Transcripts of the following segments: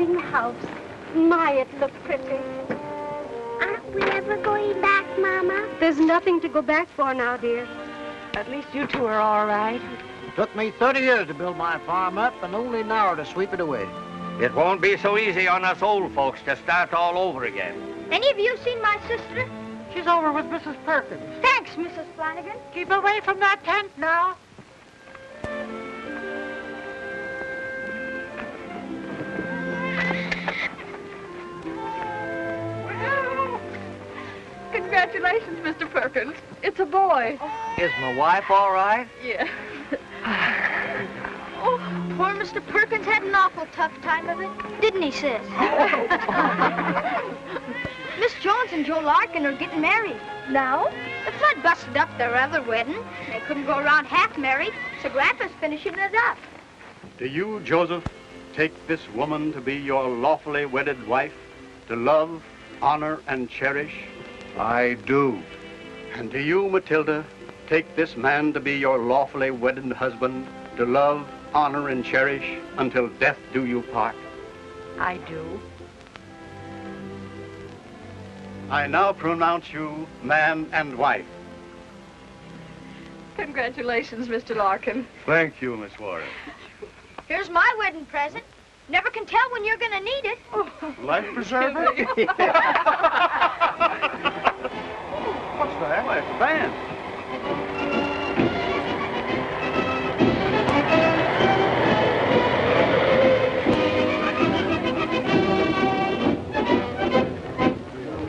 boarding house. My, it looked pretty. Aren't we ever going back, Mama? There's nothing to go back for now, dear. At least you two are all right. Took me 30 years to build my farm up and only an hour to sweep it away. It won't be so easy on us old folks to start all over again. Any of you seen my sister? She's over with Mrs. Perkins. Thanks, Mrs. Flanagan. Keep away from that tent now. Congratulations, Mr. Perkins. It's a boy. Is my wife all right? Yeah. Oh, poor Mr. Perkins had an awful tough time of it, didn't he, sis? Miss Jones and Joe Larkin are getting married. Now? The flood busted up their other wedding. They couldn't go around half married, so Grandpa's finishing it up. Do you, Joseph, take this woman to be your lawfully wedded wife, to love, honor, and cherish? I do. And do you, Matilda, take this man to be your lawfully wedded husband, to love, honor, and cherish until death do you part? I do. I now pronounce you man and wife. Congratulations, Mr. Larkin. Thank you, Miss Warner. Here's my wedding present. Never can tell when you're gonna need it. Life preserver? What's the hell? It's a band.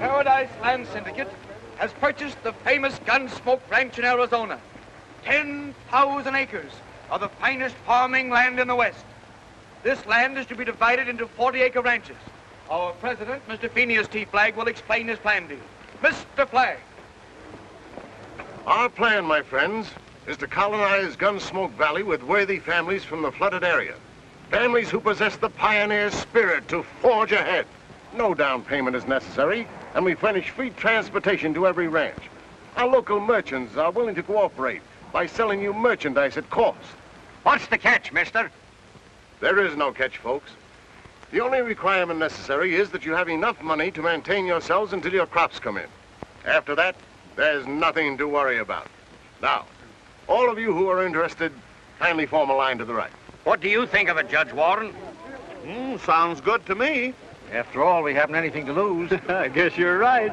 Paradise Land Syndicate has purchased the famous Gunsmoke Ranch in Arizona. 10,000 acres of the finest farming land in the West. This land is to be divided into 40-acre ranches. Our president, Mr. Phineas T. Flagg, will explain his plan to you. Mr. Flagg. Our plan, my friends, is to colonize Gunsmoke Valley with worthy families from the flooded area. Families who possess the pioneer spirit to forge ahead. No down payment is necessary, and we furnish free transportation to every ranch. Our local merchants are willing to cooperate by selling you merchandise at cost. What's the catch, mister? There is no catch, folks. The only requirement necessary is that you have enough money to maintain yourselves until your crops come in. After that, there's nothing to worry about. Now, all of you who are interested, kindly form a line to the right. What do you think of it, Judge Warren? Sounds good to me. After all, we haven't anything to lose. I guess you're right.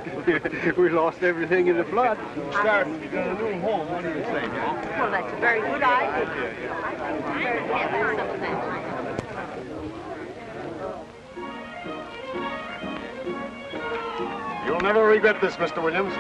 We lost everything in the flood. Start a new home. What do you say, John? Well, that's a very good idea. You'll never regret this, Mr. Williams.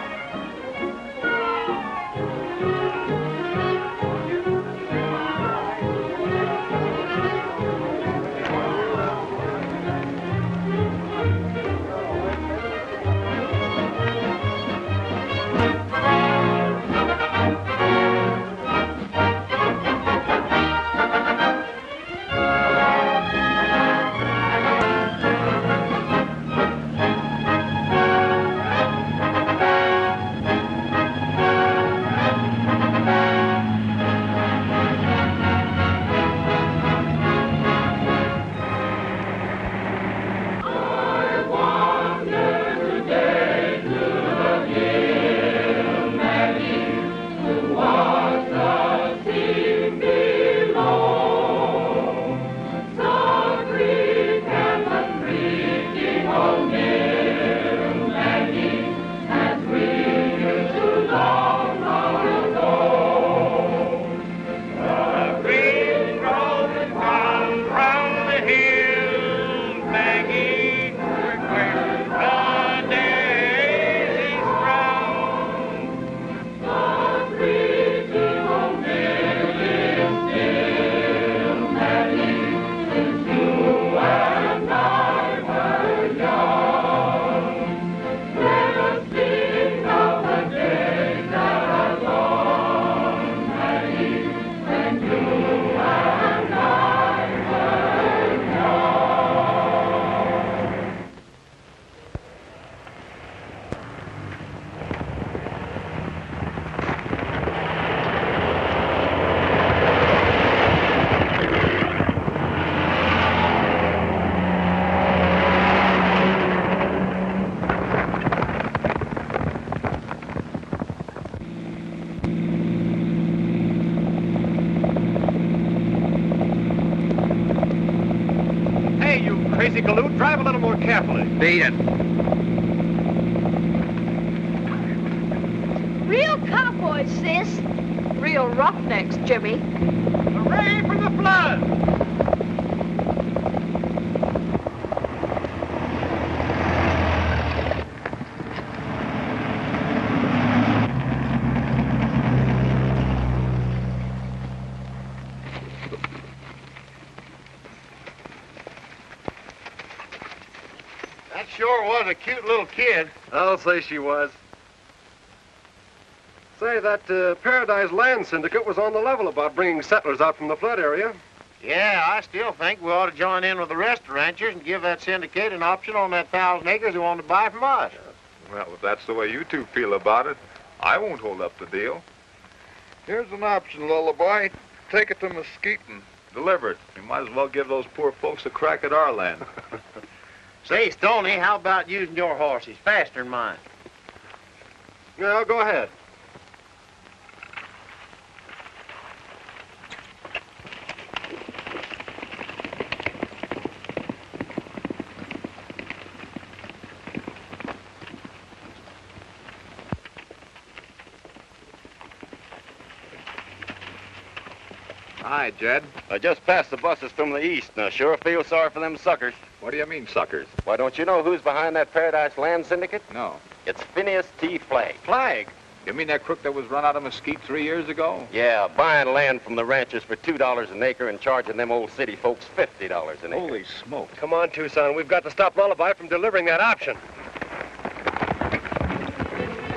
you crazy galoot. Drive a little more carefully. Beat it. Real cowboys, sis. Real roughnecks, Jimmy. Hooray for the flood! That sure was a cute little kid. I'll say she was. Say, that Paradise Land Syndicate was on the level about bringing settlers out from the flood area. Yeah, I still think we ought to join in with the rest of the ranchers and give that syndicate an option on that 1,000 acres they want to buy from us. Well, if that's the way you two feel about it, I won't hold up the deal. Here's an option, Lullaby. Take it to Mesquite and deliver it. You might as well give those poor folks a crack at our land. Say, Stony, how about using your horse? He's faster than mine. Yeah, go ahead. Hi, Jed. I just passed the buses from the east, and I sure feel sorry for them suckers. What do you mean, suckers? Why, don't you know who's behind that Paradise Land Syndicate? No. It's Phineas T. Flagg. Flagg? You mean that crook that was run out of Mesquite 3 years ago? Yeah, buying land from the ranchers for $2 an acre and charging them old city folks $50 an acre. Holy smoke. Come on, Tucson. We've got to stop Lullaby from delivering that option.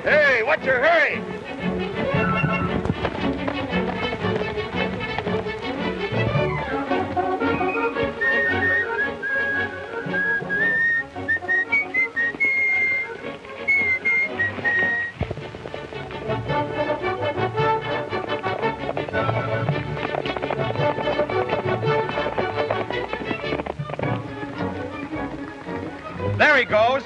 Hey, what's your hurry? There he goes.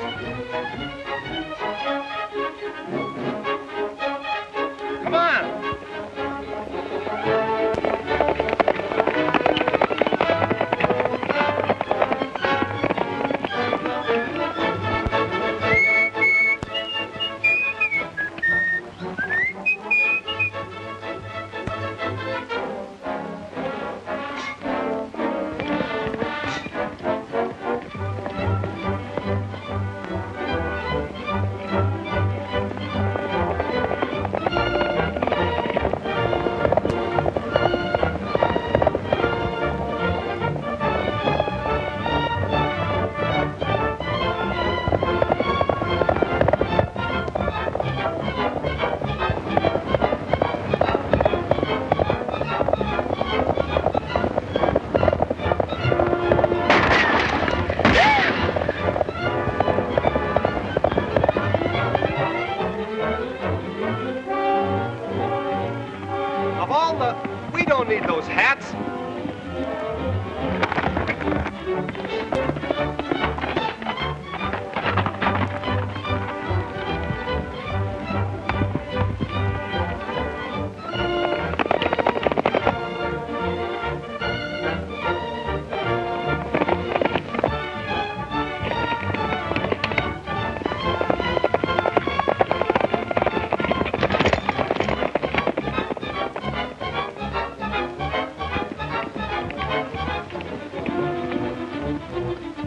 Come on. We don't need those hats.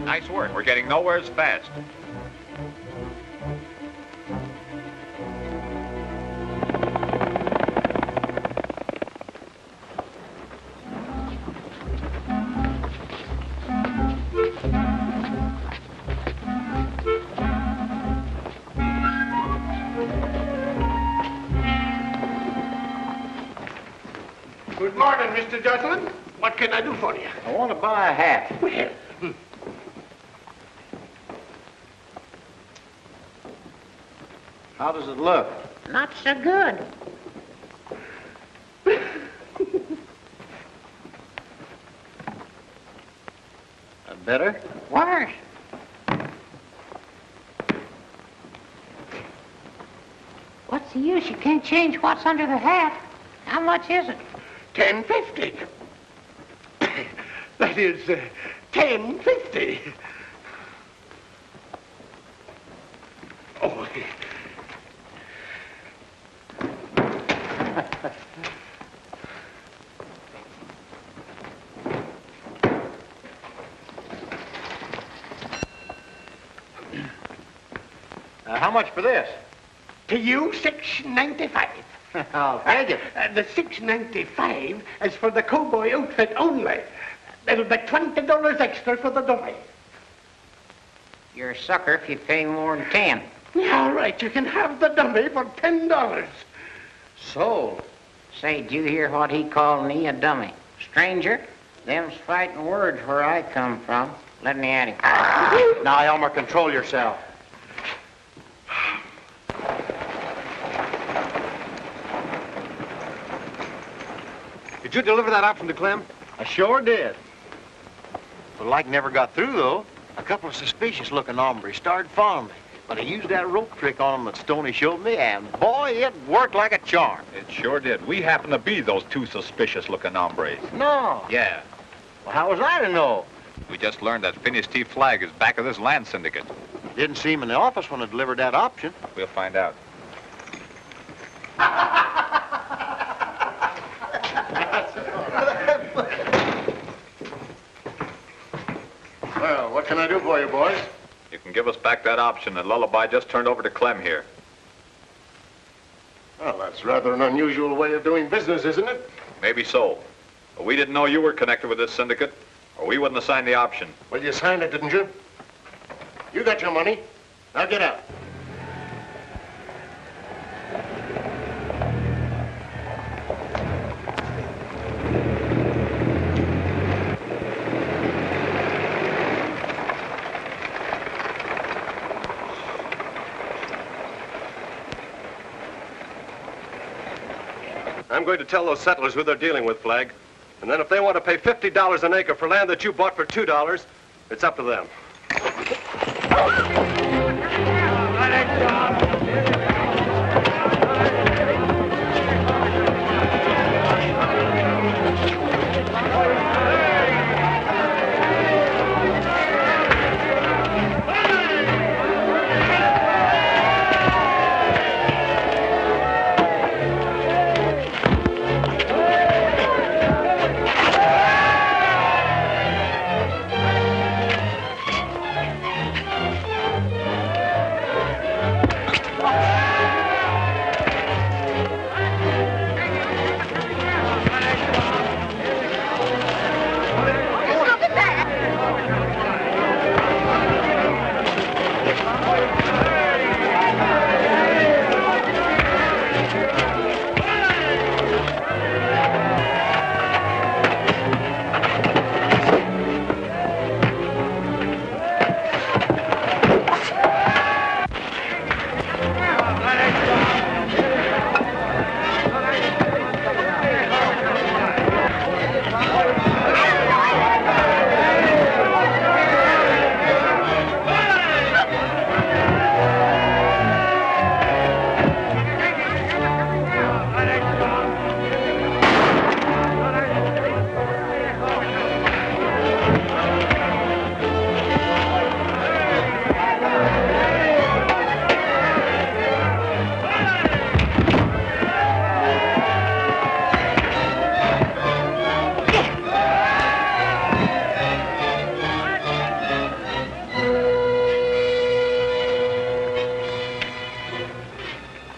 Nice work. We're getting nowhere as fast. Good morning, Mr. Joslin. What can I do for you? I want to buy a hat. Well, How does it look? Not so good. Better? Worse. What's the use? You can't change what's under the hat. How much is it? $10.50. That is $10.50. Oh. How much for this? To you, $6.95. I'll take it. The $6.95 is for the cowboy outfit only. It'll be $20 extra for the dummy. You're a sucker if you pay more than 10. All right, you can have the dummy for $10. Sold. Say, did you hear what he called me a dummy? Stranger, them's fighting words where I come from. Let me at him. Now, Elmer, control yourself. Did you deliver that option to Clem? I sure did. But like never got through, though. A couple of suspicious-looking hombres started following me. But I used that rope trick on them that Stony showed me, and boy, it worked like a charm. It sure did. We happen to be those two suspicious-looking hombres. No. Yeah. Well, how was I to know? We just learned that Phineas T. Flagg is back of this land syndicate. Didn't see him in the office when I delivered that option. We'll find out. Well, what can I do for you, boys? You can give us back that option that Lullaby just turned over to Clem here. Well, that's rather an unusual way of doing business, isn't it? Maybe so. But we didn't know you were connected with this syndicate, or we wouldn't have signed the option. Well, you signed it, didn't you? You got your money. Now get out. I'm going to tell those settlers who they're dealing with, Flagg. And then if they want to pay $50 an acre for land that you bought for $2, it's up to them.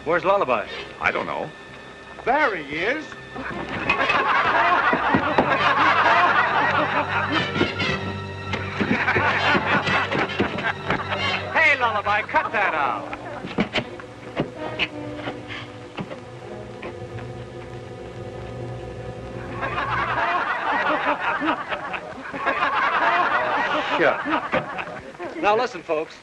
Where's Lullaby? I don't know. There he is. Hey, Lullaby, cut that out. Sure. Now listen, folks.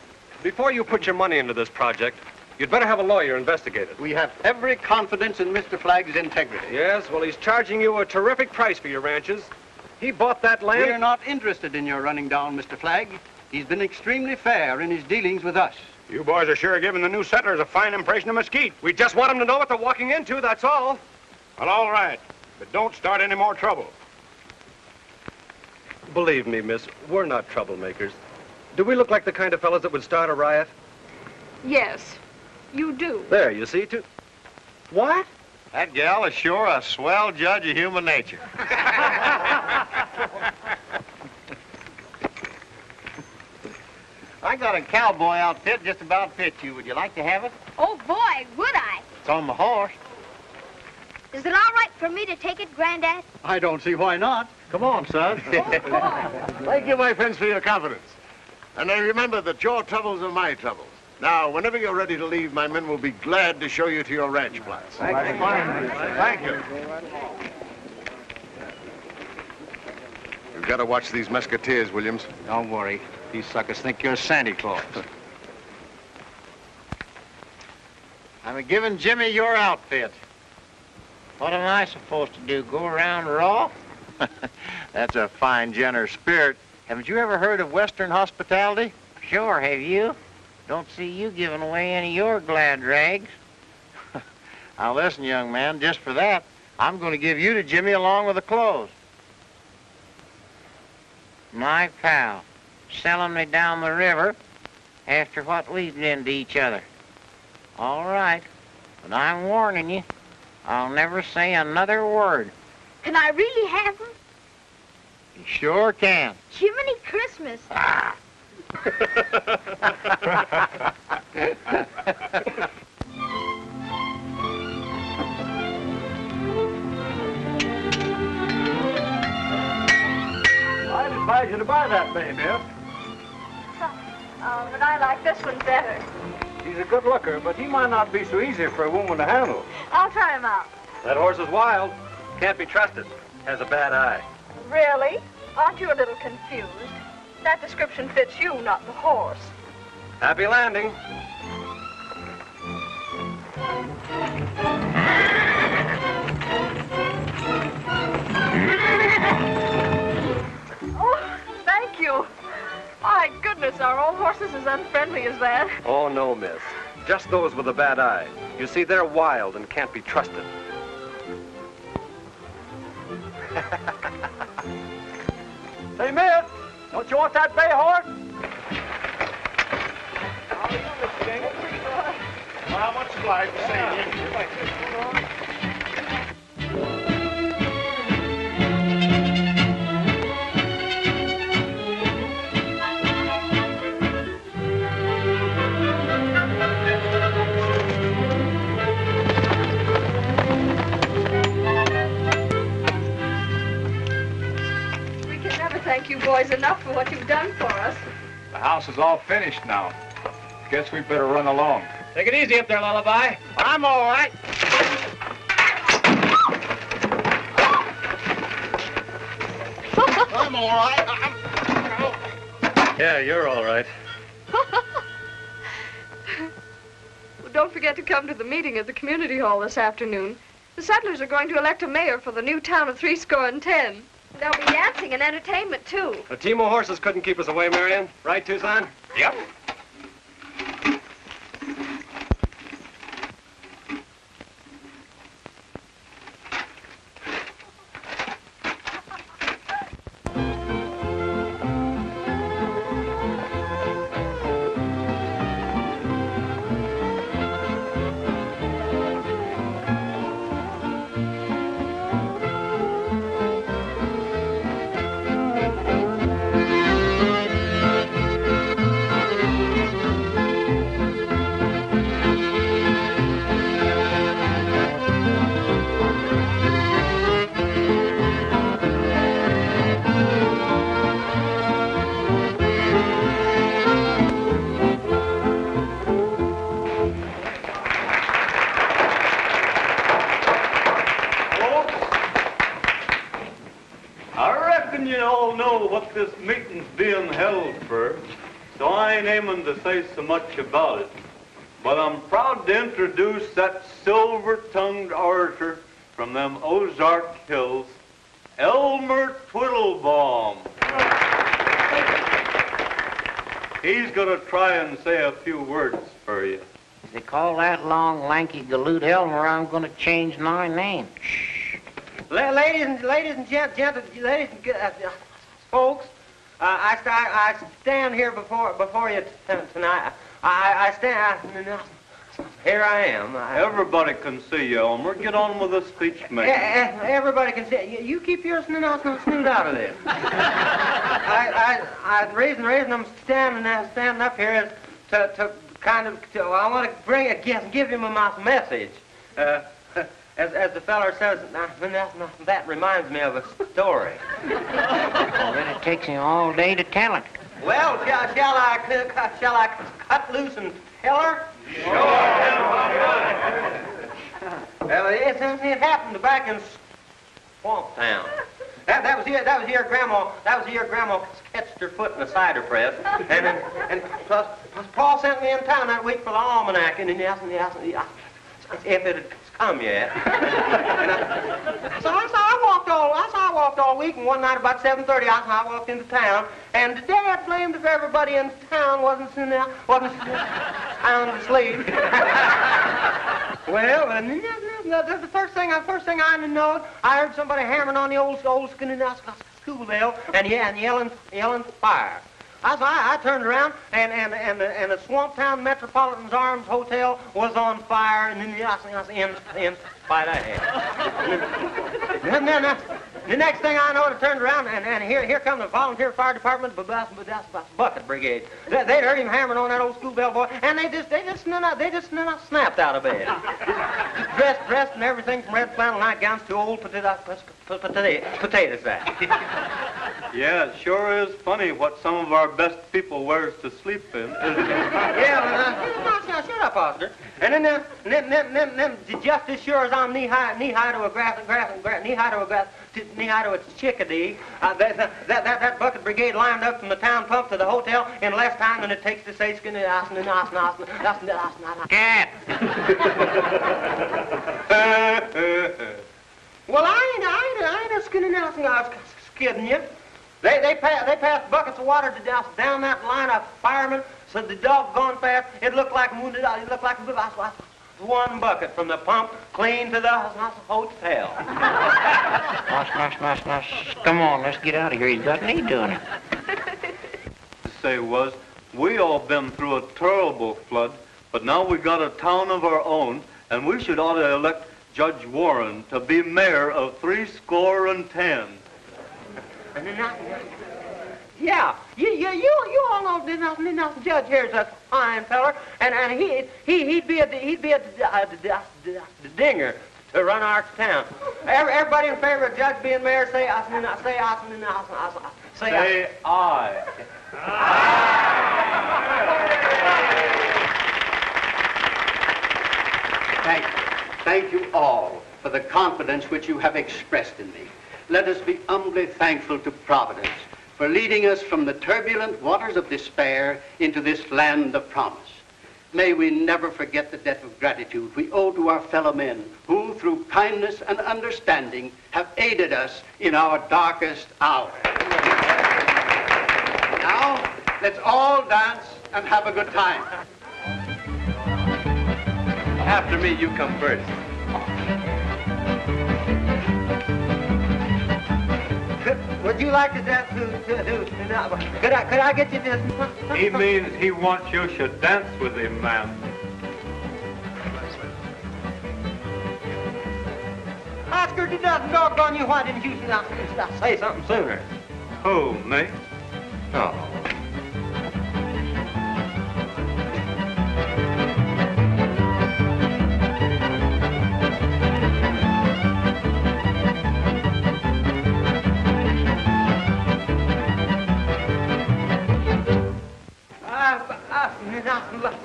Before you put your money into this project, you'd better have a lawyer investigate it. We have every confidence in Mr. Flagg's integrity. Yes, well, he's charging you a terrific price for your ranches. He bought that land. We're not interested in your running down Mr. Flagg. He's been extremely fair in his dealings with us. You boys are sure giving the new settlers a fine impression of mesquite. We just want them to know what they're walking into, that's all. Well, all right. But don't start any more trouble. Believe me, miss, we're not troublemakers. Do we look like the kind of fellows that would start a riot? Yes, you do. There, you see, too. What? That gal is sure a swell judge of human nature. I got a cowboy outfit just about fit you. Would you like to have it? Oh, boy, would I? It's on the horse. Is it all right for me to take it, Granddad? I don't see why not. Come on, son. Thank you, my friends, for your confidence. And I remember that your troubles are my troubles. Now, whenever you're ready to leave, my men will be glad to show you to your ranch plots. Thank you. You've got to watch these Mesquiteers, Williams. Don't worry. These suckers think you're Santa Claus. I'm giving Jimmy your outfit. What am I supposed to do, go around raw? That's a fine, generous spirit. Haven't you ever heard of Western hospitality? Sure, have you? Don't see you giving away any of your glad rags. Now listen, young man, just for that, I'm going to give you to Jimmy along with the clothes. My pal, selling me down the river after what we've been to each other. All right, but I'm warning you, I'll never say another word. Can I really have them? You sure can. Jiminy Christmas. I'd advise you to buy that baby. But I like this one better. He's a good looker, but he might not be so easy for a woman to handle. I'll try him out. That horse is wild. Can't be trusted. Has a bad eye. Really? Aren't you a little confused? That description fits you, not the horse. Happy landing. Oh, thank you. My goodness, are all horses as unfriendly as that? Oh, no, miss. Just those with a bad eye. You see, they're wild and can't be trusted. Say, miss, don't you want that bay horse? How are you, Mr. King? Well, much obliged to see you. Thank you boys enough for what you've done for us. The house is all finished now. Guess we better run along. Take it easy up there, Lullaby. I'm all right. I'm all right. Yeah, you're all right. Well, don't forget to come to the meeting at the community hall this afternoon. The settlers are going to elect a mayor for the new town of 70. There'll be dancing and entertainment, too. A team of horses couldn't keep us away, Marion. Right, Tucson? Yep. What this meeting's being held for, so I ain't aiming to say so much about it. But I'm proud to introduce that silver-tongued orator from them Ozark Hills, Elmer Twiddlebaum. He's gonna try and say a few words for you. If they call that long, lanky galoot Elmer, I'm gonna change my name. Ladies and folks. I stand here before you tonight. I stand. Here I am. Everybody can see you, Elmer. Get on with the speech making. Everybody can see. You keep your snoot out of this. The reason I'm standing up here is to I want to give him my message. As the feller says, that reminds me of a story. Well, then it takes him all day to tell it. Well, shall I cut loose and tell her? Well, it happened back in Swamp Town. That was your grandma. That was your grandma catched her foot in a cider press, and plus Paul sent me in town that week for the almanac, and he asked me if it had come yet. So I walked all week, and one night about 7:30, I walked into town, and Dad blamed if everybody in town wasn't sound asleep. Well, the first thing I know, I heard somebody hammering on the old school bell and yelling fire. I turned around, and the Swamp Town Metropolitan's Arms Hotel was on fire, and then I was in spite of that. And then the next thing I know, I turned around, and here come the volunteer fire department, bucket brigade. They'd heard him hammering on that old school bell boy, and they just snapped out of bed, dressed in everything from red flannel nightgowns to old potato sack. Yeah, it sure is funny what some of our best people wears to sleep in. Yeah, shut up, Oscar. And then just as sure as I'm knee high to a chickadee, that bucket brigade lined up from the town pump to the hotel in less time than it takes to say skin. Cat. Well, I ain't skidding you. They passed buckets of water down that line of firemen, so the doggone fast. It looked like one bucket from the pump clean to the hotel. Come on, let's get out of here. He's got me doing it. Say was, we all been through a terrible flood, but now we got a town of our own, and we should ought to elect Judge Warren to be mayor of 70. Yeah, you all know this judge here's a fine feller, and he'd be a dinger to run our town. Everybody in favor of Judge being mayor, say aye. Thank you all for the confidence which you have expressed in me. Let us be humbly thankful to Providence for leading us from the turbulent waters of despair into this land of promise. May we never forget the debt of gratitude we owe to our fellow men who, through kindness and understanding, have aided us in our darkest hour. Now, let's all dance and have a good time. After me, you come first. Would you like to dance? Could I get you this? He means he wants you should dance with him, ma'am. Oscar, doggone you, why didn't you say something sooner? Who, me? Oh.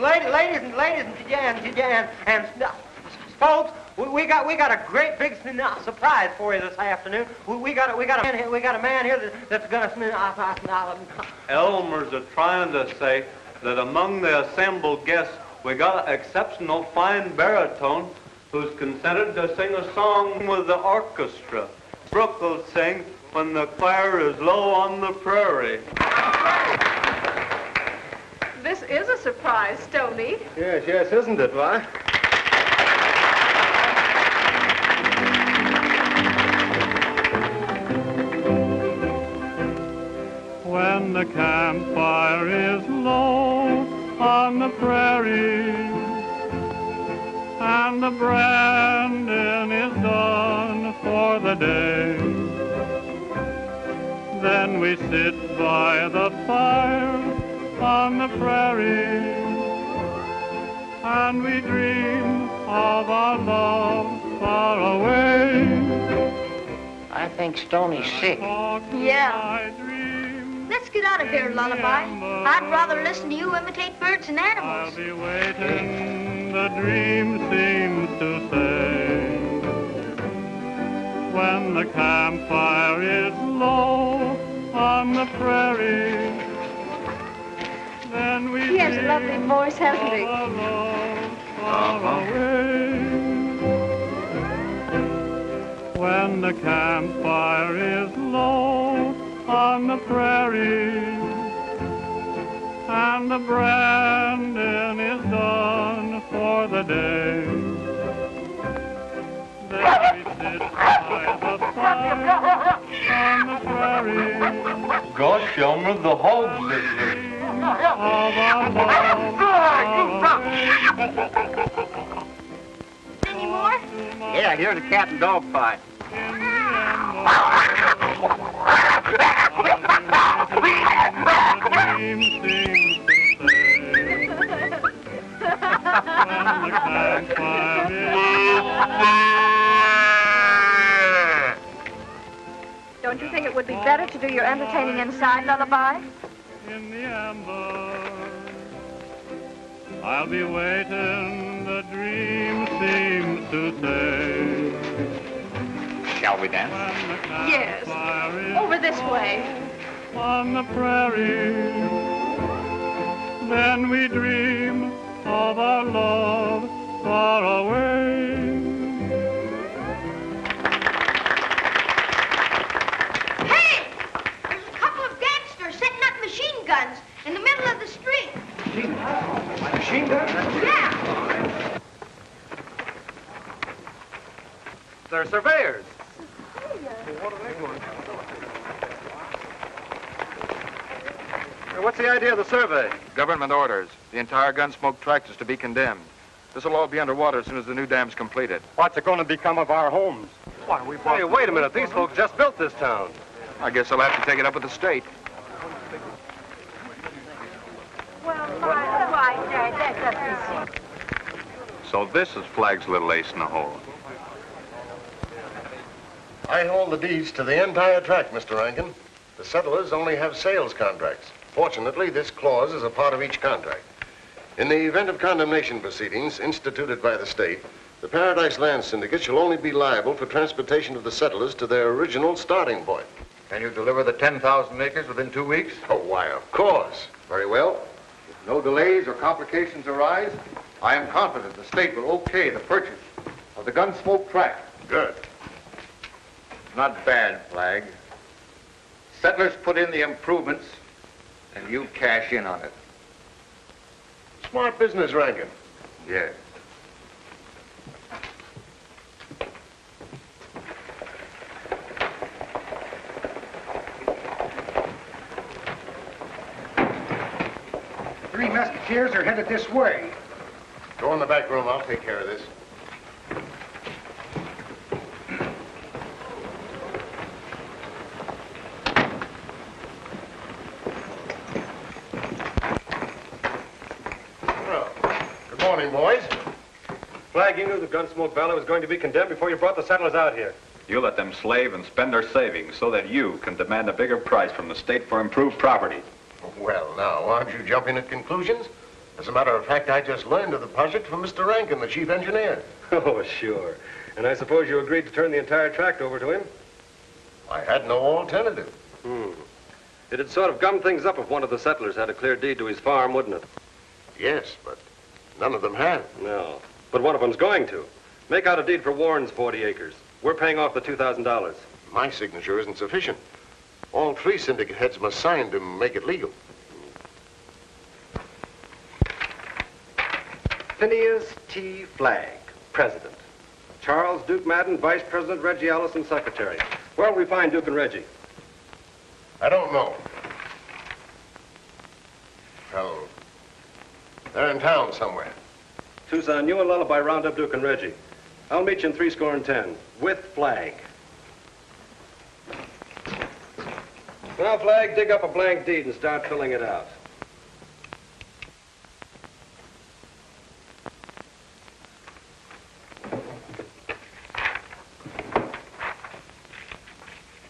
Ladies and folks, we got a great big surprise for you this afternoon. We got a man here that's gonna. Elmer's trying to say that among the assembled guests we got an exceptional fine baritone who's consented to sing a song with the orchestra. Brooke will sing "When the Choir is Low on the Prairie." This is a surprise, Stony. Yes, isn't it, why? the campfire is low on the prairie, and the branding is done for the day. Then we sit by the fire on the prairie, and we dream of our love far away. I think Stony's sick. Yeah. Let's get out of here, Lullaby. I'd rather listen to you imitate birds and animals. I'll be waiting, the dream seems to say. When the campfire is low on the prairie, then we He has a lovely voice, hasn't he? When the campfire is low on the prairie, and the branding is done for the day, then we sit by the fire on the prairie. Gosh, Elmer, the hogs live Any more? Yeah, here's a cat and dog fight. Don't you think it would be better to do your entertaining inside, Lullaby? In the amber, I'll be waiting, the dream seems to say. Shall we dance? Yes. Over this way. On the prairie, then we dream of our love far away. Hey! There's a couple of gangsters setting up machine guns in the middle of the street. Machine gun? Yeah. They're surveyors. What's the idea of the survey? Government orders. The entire Gunsmoke tract is to be condemned. This will all be underwater as soon as the new dam's completed. What's it going to become of our homes? Why, Hey, wait a minute. These folks just built this town. I guess I'll have to take it up with the state. So this is Flagg's little ace in the hole. I hold the deeds to the entire tract, Mr. Rankin. The settlers only have sales contracts. Fortunately, this clause is a part of each contract. In the event of condemnation proceedings instituted by the state, the Paradise Land Syndicate shall only be liable for transportation of the settlers to their original starting point. Can you deliver the 10,000 acres within 2 weeks? Oh, why, of course. Very well. If no delays or complications arise, I am confident the state will okay the purchase of the Gunsmoke tract. Good. Not bad, Flagg. Settlers put in the improvements, and you cash in on it. Smart business, Rankin. Yes. Three Mesquiteers are headed this way. Go in the back room. I'll take care of this. Good morning, boys. Flagg, you knew the Gunsmoke Valley was going to be condemned before you brought the settlers out here. You let them slave and spend their savings so that you can demand a bigger price from the state for improved property. Well, now, aren't you jumping at conclusions? As a matter of fact, I just learned of the project from Mr. Rankin, the chief engineer. Oh, sure. And I suppose you agreed to turn the entire tract over to him? I had no alternative. It'd sort of gum things up if one of the settlers had a clear deed to his farm, wouldn't it? Yes, but none of them have. No. But one of them's going to. Make out a deed for Warren's 40 acres. We're paying off the $2,000. My signature isn't sufficient. All three syndicate heads must sign to make it legal. Phineas T. Flagg, President. Charles Duke Madden, Vice President, Reggie Allison, Secretary. Where'll we find Duke and Reggie? I don't know. fellow. They're in town somewhere. Tucson, you and Lullaby round up Duke and Reggie. I'll meet you in 310, with Flagg. Now, Flagg, dig up a blank deed and start filling it out.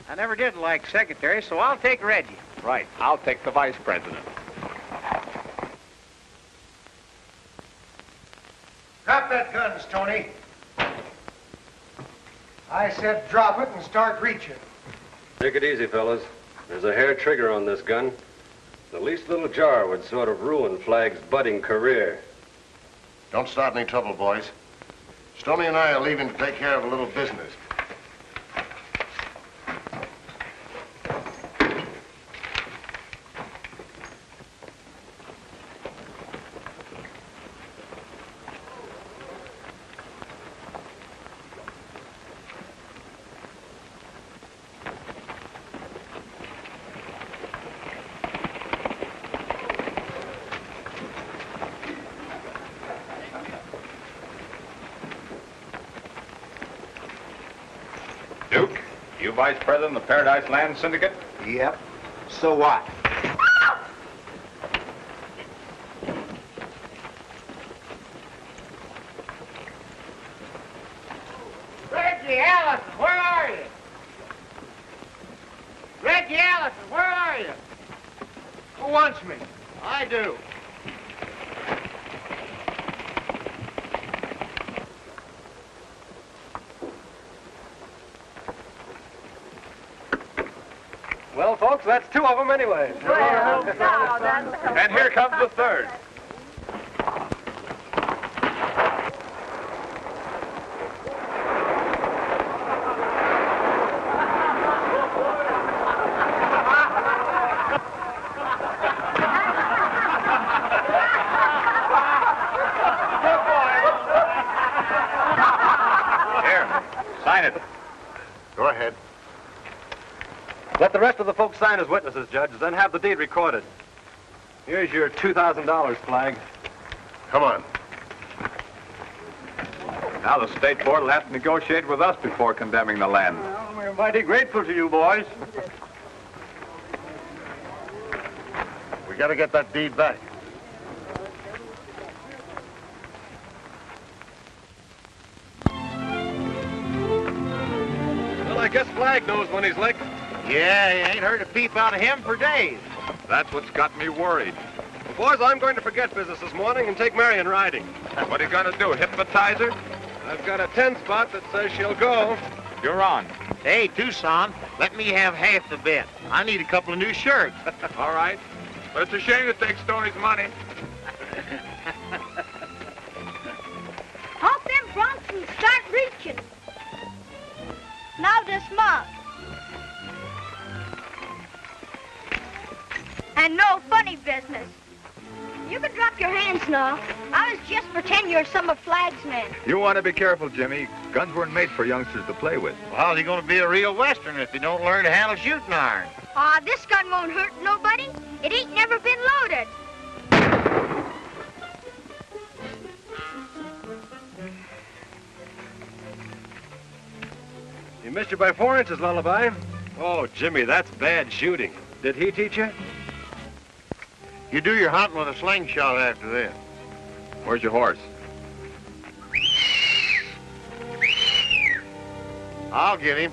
I never did like secretary, so I'll take Reggie. Right. I'll take the vice president. Drop that gun, Stony. I said drop it and start reaching. Take it easy, fellas. There's a hair trigger on this gun. The least little jar would sort of ruin Flagg's budding career. Don't start any trouble, boys. Stony and I are leaving to take care of a little business. Duke, you vice president of the Paradise Land Syndicate? Yep. So what? Reggie Allison, where are you? Reggie Allison, where are you? Who wants me? I do. Well, folks, that's two of them anyway. Well, now that's... And here comes the third. Here, sign it. Go ahead. Let the rest of the folks sign as witnesses, Judge, then have the deed recorded. Here's your $2,000, Flagg. Come on. Now the state board will have to negotiate with us before condemning the land. Well, we're mighty grateful to you, boys. We gotta get that deed back. Well, I guess Flagg knows when he's licked. Yeah, you ain't heard a peep out of him for days. That's what's got me worried. Well, boys, I'm going to forget business this morning and take Marion riding. What are you going to do, hypnotize her? I've got a 10 spot that says she'll go. You're on. Hey, Tucson, let me have half the bet. I need a couple of new shirts. All right. But it's a shame to take Stony's money. Hop them broncs and start reaching. Now dismount. And no funny business. You can drop your hands now. I was just pretending you're some of Flagg's men. You want to be careful, Jimmy. Guns weren't made for youngsters to play with. Well, how's he going to be a real Western if he don't learn to handle shooting iron? This gun won't hurt nobody. It ain't never been loaded. You missed you by 4 inches, Lullaby. Oh, Jimmy, that's bad shooting. Did he teach you? You do your hunting with a slingshot after this. Where's your horse? I'll get him.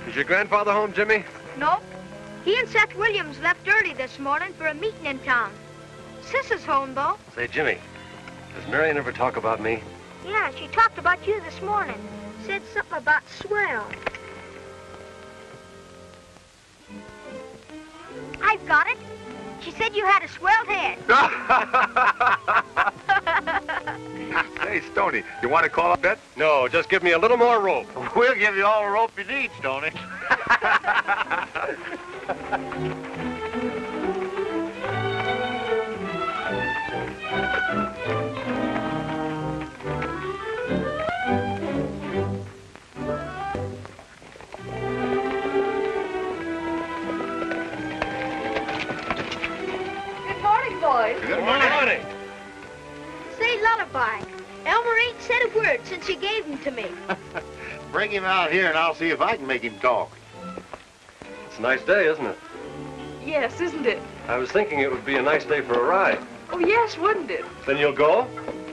Is your grandfather home, Jimmy? Nope. He and Seth Williams left early this morning for a meeting in town. Sis is home, though. Say, Jimmy, does Marion ever talk about me? Yeah, she talked about you this morning. Said something about swell. I've got it. She said you had a swelled head. Hey, Stony, you want to call a bet? No, just give me a little more rope. We'll give you all the rope you need, Stony. Lullaby. Elmer ain't said a word since you gave him to me. Bring him out here and I'll see if I can make him talk. It's a nice day, isn't it? Yes, isn't it? I was thinking it would be a nice day for a ride. Oh, yes, wouldn't it? Then you'll go?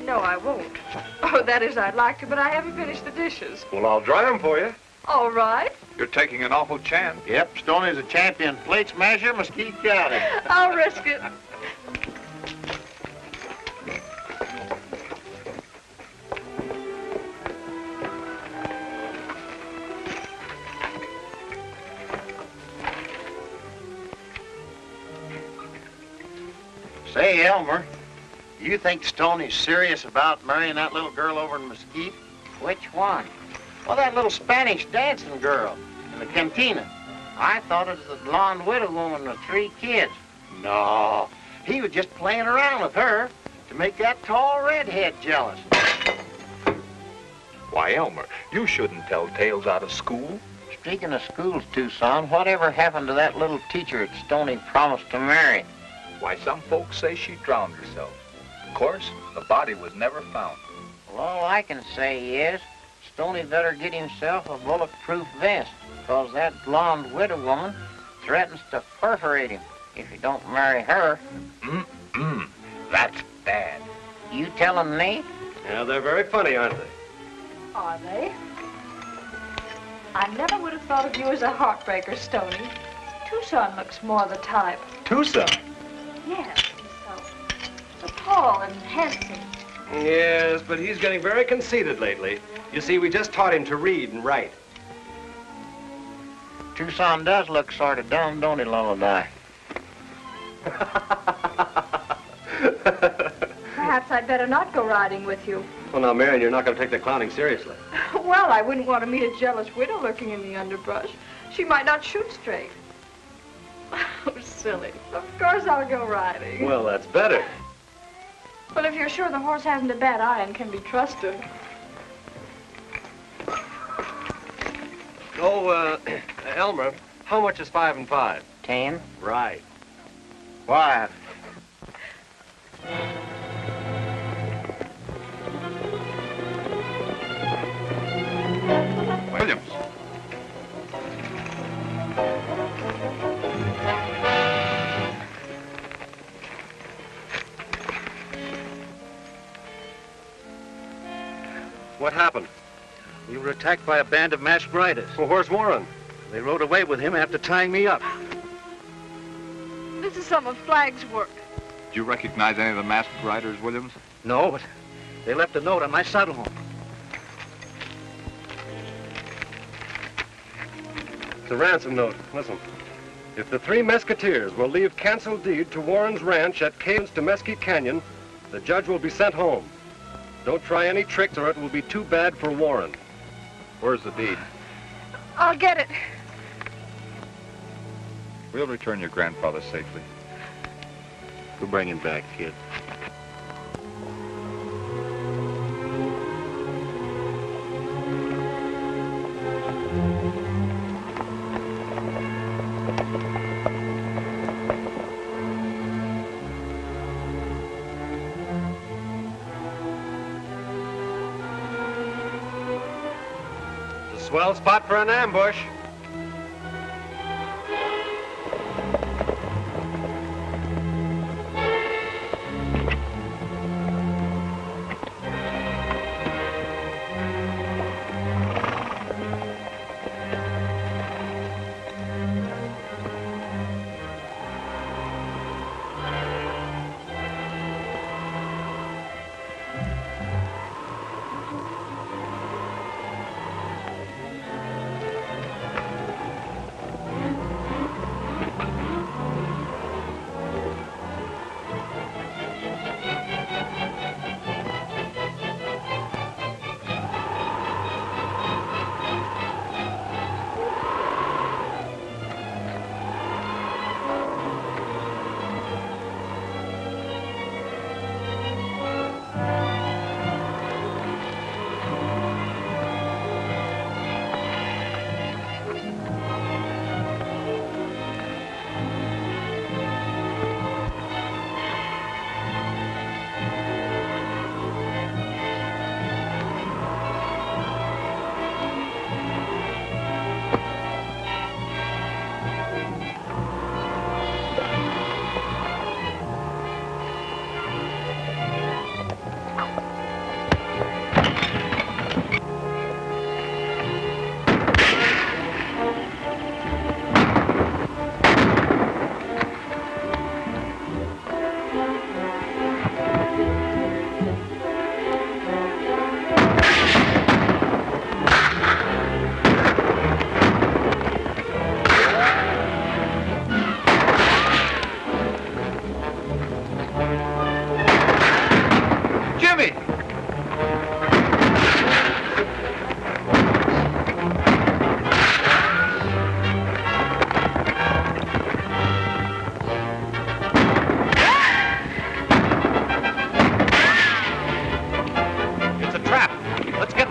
No, I won't. Oh, that is, I'd like to, but I haven't finished the dishes. Well, I'll dry them for you. All right. You're taking an awful chance. Yep, Stoney's a champion plate smasher, Mesquite County. I'll risk it. Say, Elmer, you think Stoney's serious about marrying that little girl over in Mesquite? Which one? Well, that little Spanish dancing girl in the cantina. I thought it was the blonde widow woman with 3 kids. No, he was just playing around with her to make that tall redhead jealous. Why, Elmer, you shouldn't tell tales out of school. Speaking of schools, Tucson, whatever happened to that little teacher that Stony promised to marry? Why, some folks say she drowned herself. Of course, the body was never found. Well, all I can say is Stony better get himself a bulletproof vest, because that blonde widow woman threatens to perforate him if he don't marry her. That's bad. You telling me? Yeah, they're very funny, aren't they? Are they? I never would have thought of you as a heartbreaker, Stony. Tucson looks more the type. Tucson? Yes, so tall and handsome. Yes, but he's getting very conceited lately. You see, we just taught him to read and write. Tucson does look sort of dumb, don't he, Lullaby? Perhaps I'd better not go riding with you. Well, now, Marion, you're not going to take the clowning seriously. Well, I wouldn't want to meet a jealous widow lurking in the underbrush. She might not shoot straight. Oh, silly. Of course I'll go riding. Well, that's better. Well, if you're sure the horse hasn't a bad eye and can be trusted. Oh, Elmer, how much is 5 and 5? 10. Right. Why? Williams. What happened? We were attacked by a band of masked riders. Well, where's Warren? They rode away with him after tying me up. This is some of Flagg's work. Did you recognize any of the masked riders, Williams? No, but they left a note on my saddle horn. It's a ransom note. Listen. If the Three Mesquiteers will leave canceled deed to Warren's ranch at Caves to Mesquite Canyon, the judge will be sent home. Don't try any tricks or it will be too bad for Warren. Where's the deed? I'll get it. We'll return your grandfather safely. We'll bring him back, kid. It's a swell spot for an ambush.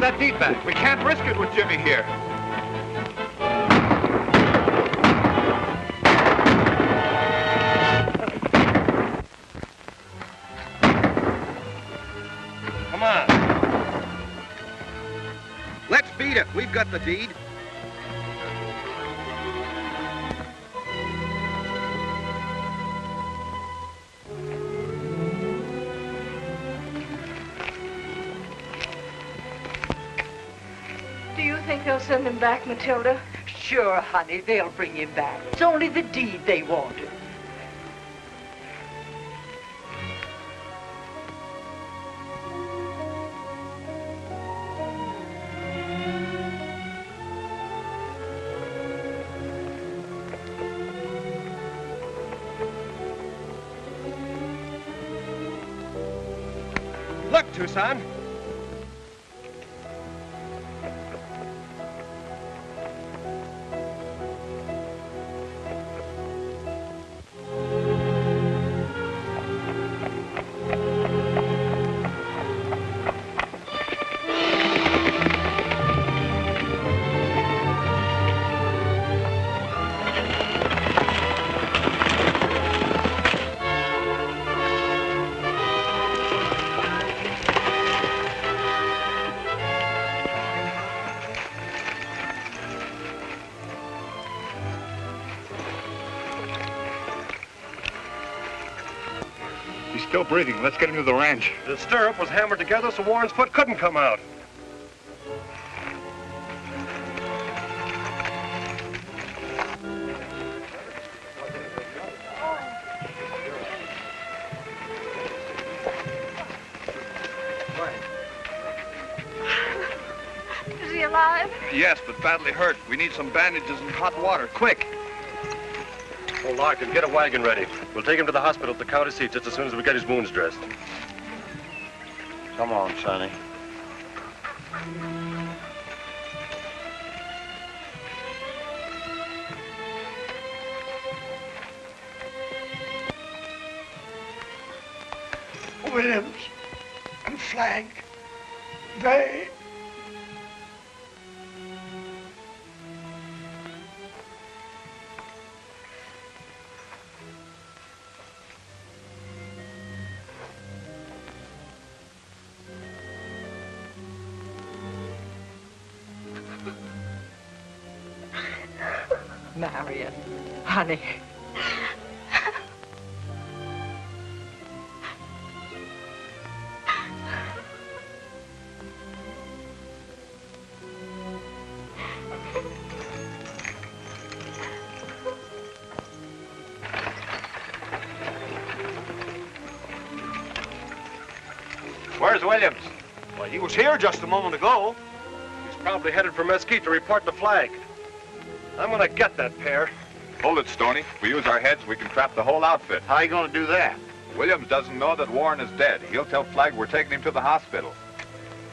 that deed back. We can't risk it with Jimmy here. Come on. Let's beat it. We've got the deed. Do you think they'll send him back, Matilda? Sure, honey, they'll bring him back. It's only the deed they wanted. Look, Tucson. Still breathing. Let's get him to the ranch. The stirrup was hammered together so Warren's foot couldn't come out. Is he alive? Yes, but badly hurt. We need some bandages and hot water, quick. Oh, Larkin, get a wagon ready. We'll take him to the hospital at the county seat just as soon as we get his wounds dressed. Come on, Sonny. Williams and Flagg, they... Marion, honey. Where's Williams? Well, he was here just a moment ago. He's probably headed for Mesquite to report to Flagg. I'm gonna get that pair. Hold it, Stony. If we use our heads, we can trap the whole outfit. How are you gonna do that? Williams doesn't know that Warren is dead. He'll tell Flagg we're taking him to the hospital.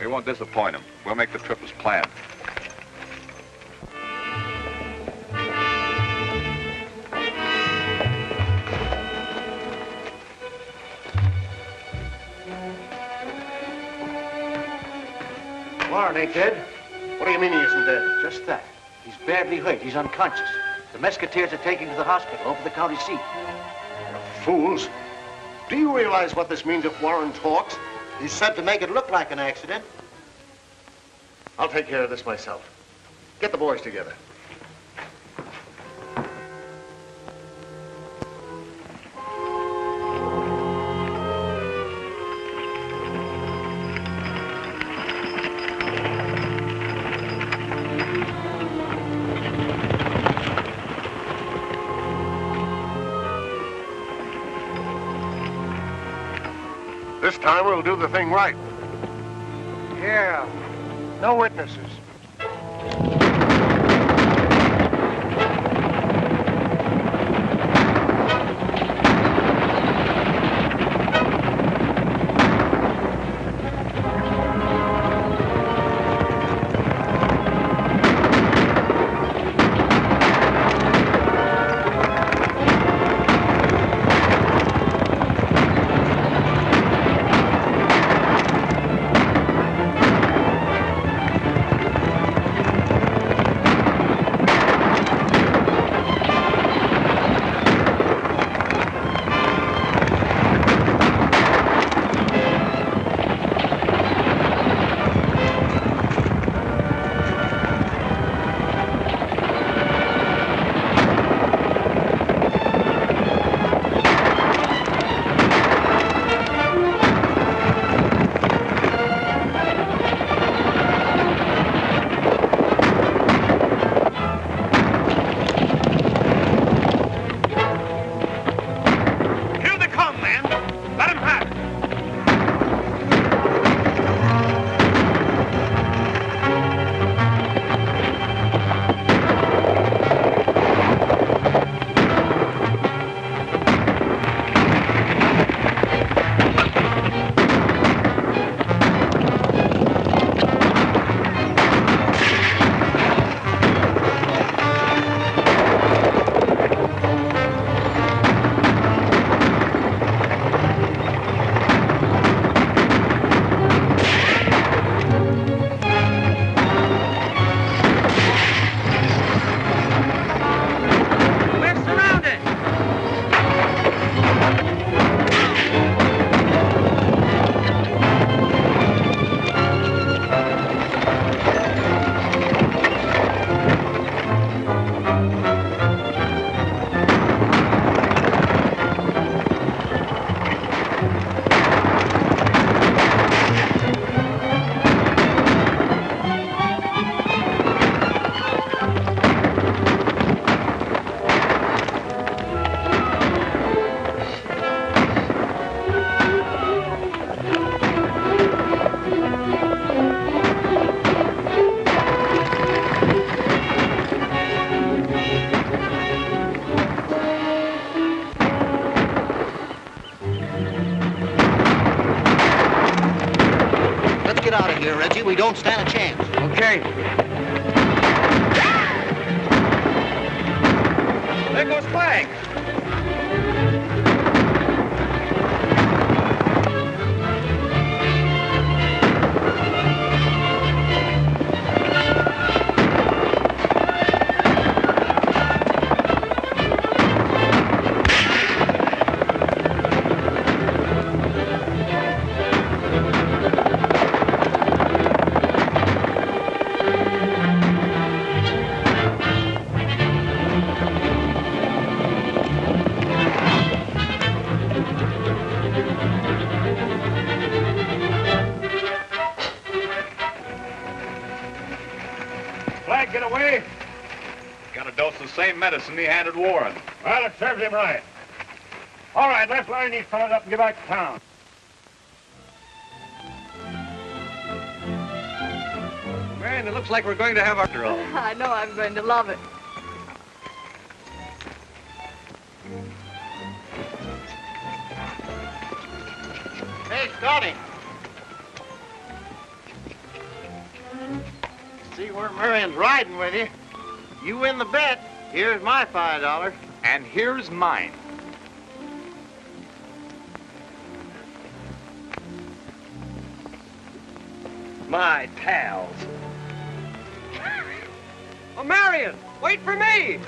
We won't disappoint him. We'll make the trip as planned. Warren ain't dead. What do you mean he isn't dead? Just that. He's badly hurt. He's unconscious. The Mesquiteers are taking him to the hospital over the county seat. Fools. Do you realize what this means if Warren talks? He's said to make it look like an accident. I'll take care of this myself. Get the boys together. This time we'll do the thing right. Yeah, no witnesses. get out of here, Reggie. We don't stand a chance. Okay. There goes Flagg. Get away. Got a dose of the same medicine he handed Warren. Well, it serves him right. All right, let's line these fellows up and get back to town. Marion, it looks like we're going to have after all. I know I'm going to love it. Hey, Stony. See where Marion's riding with you. You win the bet. Here's my $5. And here's mine. My pals. Oh, Marion, wait for me!